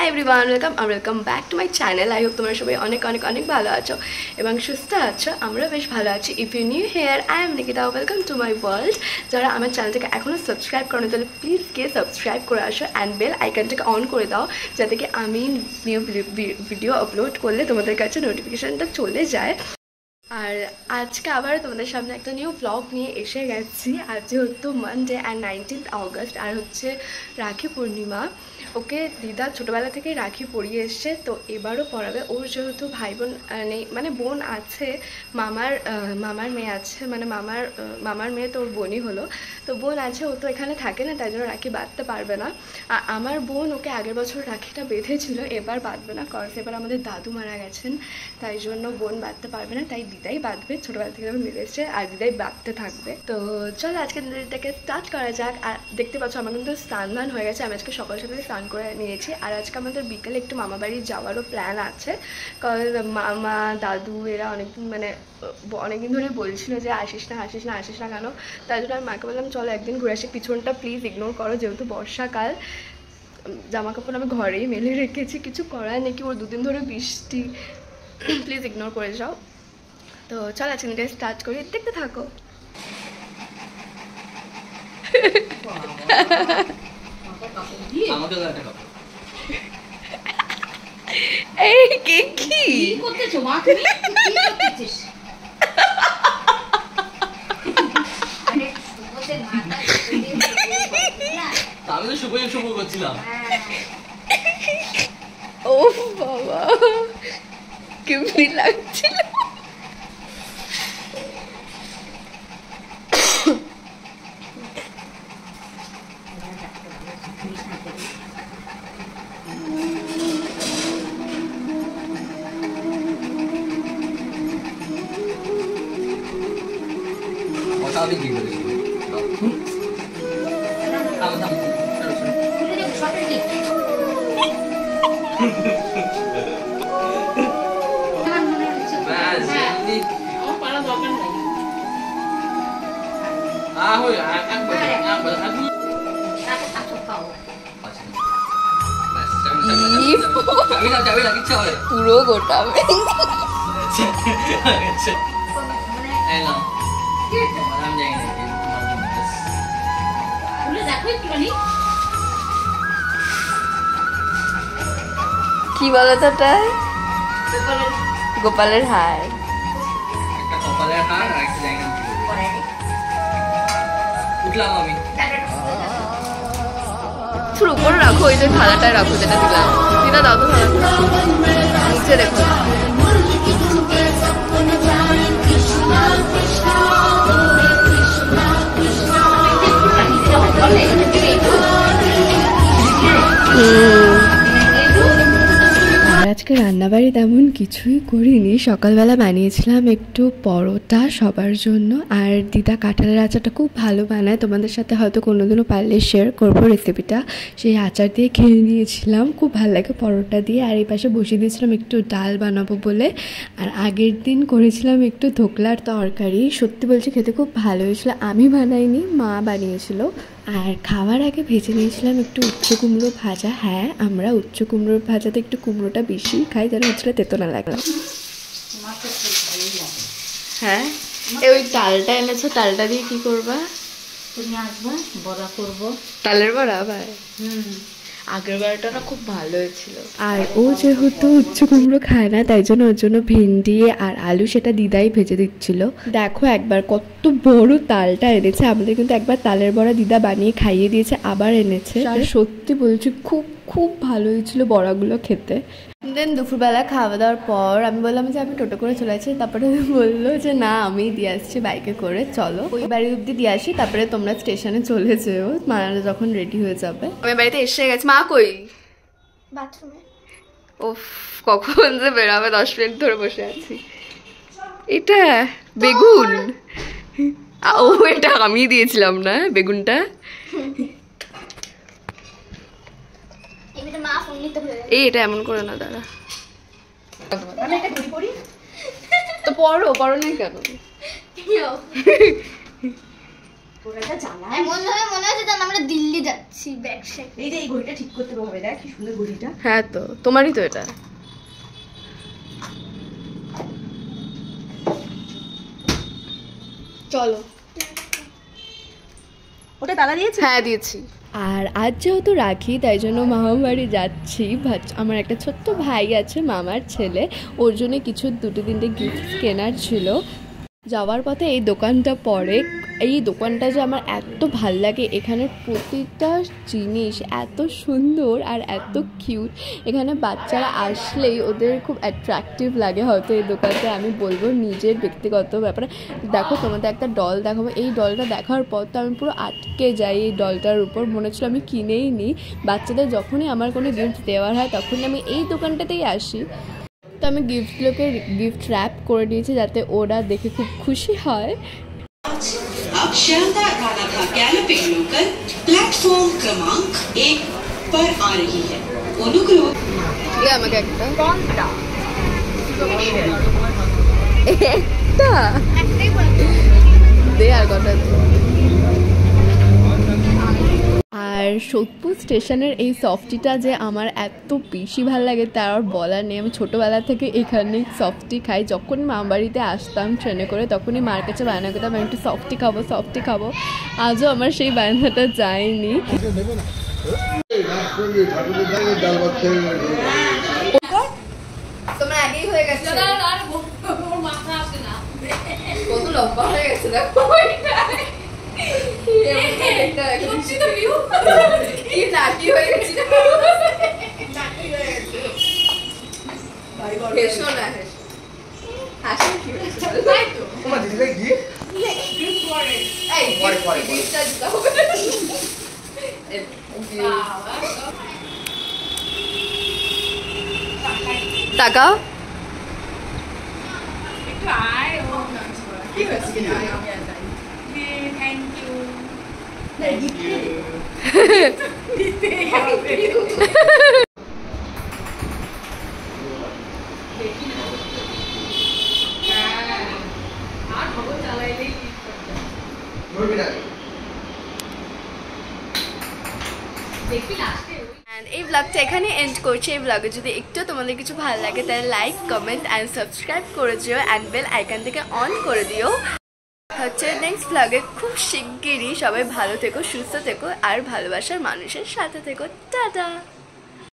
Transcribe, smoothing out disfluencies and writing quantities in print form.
Everyone, welcome back to my channel. I hope তোমরা সবাই অনেক অনেক অনেক ভালো আছো এবং সুস্থ আছো। আমরা বেশ ভালো আছি। If you new here, I am Nikita, welcome to my world. যারা আমার চ্যানেলটাকে এখনও সাবস্ক্রাইব করো তাহলে প্লিজ গিয়ে সাবস্ক্রাইব করে আসো অ্যান্ড বেল আইকনটাকে অন করে দাও, যাতে কি আমি নিউ ভিডিও আপলোড করলে তোমাদের কাছে নোটিফিকেশানটা চলে যায়। আর আজকে আবার তোমাদের সামনে একটা নিউ ব্লগ নিয়ে এসে গেছি। আজ যেহেতু মানডে অ্যান্ড 19th অগস্ট, আর হচ্ছে রাখি পূর্ণিমা। ওকে দিদা ছোটোবেলা থেকেই রাখি পরিয়ে এসছে, তো এবারও পরাবে। ওর যেহেতু ভাই বোন নেই, মানে বোন আছে, মামার মেয়ে আছে, মানে মামার মেয়ে তো ওর বোনই হলো। তো বোন আছে, ও তো এখানে থাকে না, তাই জন্য রাখি বাঁধতে পারবে না। আর আমার বোন ওকে আগের বছর রাখিটা বেঁধেছিল, এবার বাঁধবে না, কারণ এবার আমাদের দাদু মারা গেছেন, তাই জন্য বোন বাঁধতে পারবে না, তাই দিদাই বাঁধবে। ছোটোবেলা থেকে যখন মিলে এসছে আর দিদাই বাঁধতে থাকবে। তো চলো আজকে দিদিটাকে স্টার্ট করা যাক। আর দেখতে পাচ্ছ আমার কিন্তু স্নান হয়ে গেছে, আমি আজকে সকাল সকালে স্নান করে নিয়েছি। আর আজকে আমাদের বিকেলে একটু মামা বাড়ি যাওয়ারও প্ল্যান আছে, কারণ মামা দাদু এরা অনেকদিন ধরে বলছিল যে আসিস না কেন। তাই জন্য আমি মাকে বললাম চলো একদিন ঘুরে আসি। পিছনটা প্লিজ ইগনোর করো, যেহেতু বর্ষাকাল। জামা কাপড় আমি ঘরেই মেলে রেখেছি, কিছু করার নেই, কি ওর দুদিন ধরে বৃষ্টি, প্লিজ ইগনোর করে যাও। তো চল আজকে দিনটা স্টার্ট করি, দেখতে থাকো। এই কে কি করতেছো মা? তুমি কি করতেছিস? আমি তো শুভ করছিলাম। ও বাবা, কেমনি লাগছিল। পুরো গোটা কি বলো তো, গোপালের হার। উঠলাম আমি, উপরে রাখো, ওই যে থালাটায় রাখো যেটা দিলাম। দিদা দাও তো থালা, নিচে দেখো। আজকে রান্নাবাড়ি তেমন কিছুই করিনি। সকালবেলা বানিয়েছিলাম একটু পরোটা সবার জন্য, আর দিদা কাঁঠালের আচারটা খুব ভালো বানায়, তোমাদের সাথে হয়তো কোনোদিনও পারলে শেয়ার করবো রেসিপিটা। সেই আচার দিয়ে খেয়ে নিয়েছিলাম, খুব ভালো লাগে পরোটা দিয়ে। আর এই পাশে বসিয়ে দিয়েছিলাম একটু ডাল বানাবো বলে। আর আগের দিন করেছিলাম একটু ধোকলার তরকারি, সত্যি বলছি খেতে খুব ভালো হয়েছিল। আমি বানাইনি, মা বানিয়েছিল। আর খাওয়ার আগে ভেজে নিয়েছিলাম একটু উচ্চ কুমড়ো ভাজা। হ্যাঁ, আমরা উচ্চ কুমড়োর ভাজাতে একটু কুমড়োটা বেশি খাই, যেন হচ্ছিল তেতো না লাগলাম। হ্যাঁ, ওই তালটা এনেছো, তালটা দিয়ে কি করবা? তুমি আসবা, বড়া করবো। তালের বড়া ভাই? আগের বারটা না খুব ভালো হয়েছিল। আর ও যেহেতু উচ্চ কুমড়ো খায় না, তাই জন্য ওর জন্য ভেন্ডি আর আলু সেটা দিদাই ভেজে দিচ্ছিল। দেখো একবার কত বড় তালটা এনেছে। আমাদের কিন্তু একবার তালের বড়া দিদা বানিয়ে খাইয়ে দিয়েছে, আবার এনেছে। আর সত্যি বলছি খুব খুব ভালো হয়েছিল বড়াগুলো খেতে। দেন দুপুরবেলা খাওয়া দাওয়ার পর আমি বললাম যে আমি টোটো করে চলে আসি। তারপরে বললো যে না, আমি দিয়ে আসছি বাইকে করে, চলো ওই বাড়ি অব্দি দিয়ে আসি, তারপরে তোমরা স্টেশনে চলে যেও মা যখন রেডি হয়ে যাবে। আমি বাড়িতে এসে গেছি। মা কই? বাথরুমে। ওফ, কখন যে বেরাবে, 10 মিনিট ধরে বসে আছি। এটা বেগুন? ও, এটা আমি দিয়েছিলাম না বেগুনটা। এই এটা এমন করে না, দাঁড়া। তো পড়ো নেই কেন? ওটা জ্বালা এমন ভাবে মনে হচ্ছে যেন আমরা দিল্লি যাচ্ছি ব্যাগ শেক। এই যে এই ঘড়িটা ঠিক করতে হবে, দেখ কি সুন্দর ঘড়িটা। হ্যাঁ তো তোমারই তো এটা। চলো। ওটা তালা দিয়েছে? হ্যাঁ দিয়েছি। আর আজ যেহেতু রাখি তাই জন্য মামার বাড়ি যাচ্ছি। আমার একটা ছোট্ট ভাই আছে, মামার ছেলে, ওর জন্য কিছু 2-3টে গিফট কেনার ছিল। যাওয়ার পথে এই দোকানটা পড়ে। এই দোকানটা যে আমার এত ভাল লাগে, এখানের প্রতিটা জিনিস এত সুন্দর আর এত কিউট। এখানে বাচ্চারা আসলেই ওদের খুব অ্যাট্রাকটিভ লাগে হয়তো এই দোকানটা। আমি বলবো নিজের ব্যক্তিগত ব্যাপারে। দেখো তোমাদের একটা ডল দেখাবো, এই ডলটা দেখার পর তো আমি পুরো আটকে যাই এই ডলটার উপর। মনে হচ্ছিল আমি কিনেই নিই। বাচ্চাদের যখনই আমার কোনো গিফট দেওয়ার হয় তখনই আমি এই দোকানটাতেই আসি। তো আমি গিফটগুলোকে গিফট র্যাপ করে দিয়েছি যাতে ওরা দেখে খুব খুশি হয়। अब शानदार रानाघा गैलपिंग लोकल प्लेटफॉर्म क्रमांक 1 पर आ रही है। अनुग्रह ये আমাকে একটা একটাই বলে দে আর কথা। আর সোদপুর স্টেশনের এই সফটিটা যে আমার এত বেশি ভালো লাগে তার আর বলার নেই। আমি ছোটোবেলা থেকে এখানে সফটি খাই। যখন মা বাড়িতে আসতাম ট্রেনে করে তখনই মার কাছে বায়না করতাম আমি একটু সফটি খাবো, সফটি খাবো। আজও আমার সেই বায়নাটা যায়নি। তোমার আগেই হয়ে গেছে, কত লম্বা হয়ে গেছে দেখো। তাকাও এই ব্লগটা এখানে এন্ড করছি। এই ব্লগে যদি একটু তোমাদের কিছু ভালো লাগে তাহলে লাইক, কমেন্ট অ্যান্ড সাবস্ক্রাইব করে দিও অ্যান্ড বেল আইকন থেকে অন করে দিও। হচ্ছে নেক্সট ব্লগে খুব শিগগিরই। সবাই ভালো থেকো, সুস্থ থেকো আর ভালোবাসার মানুষের সাথে থেকো। টাটা।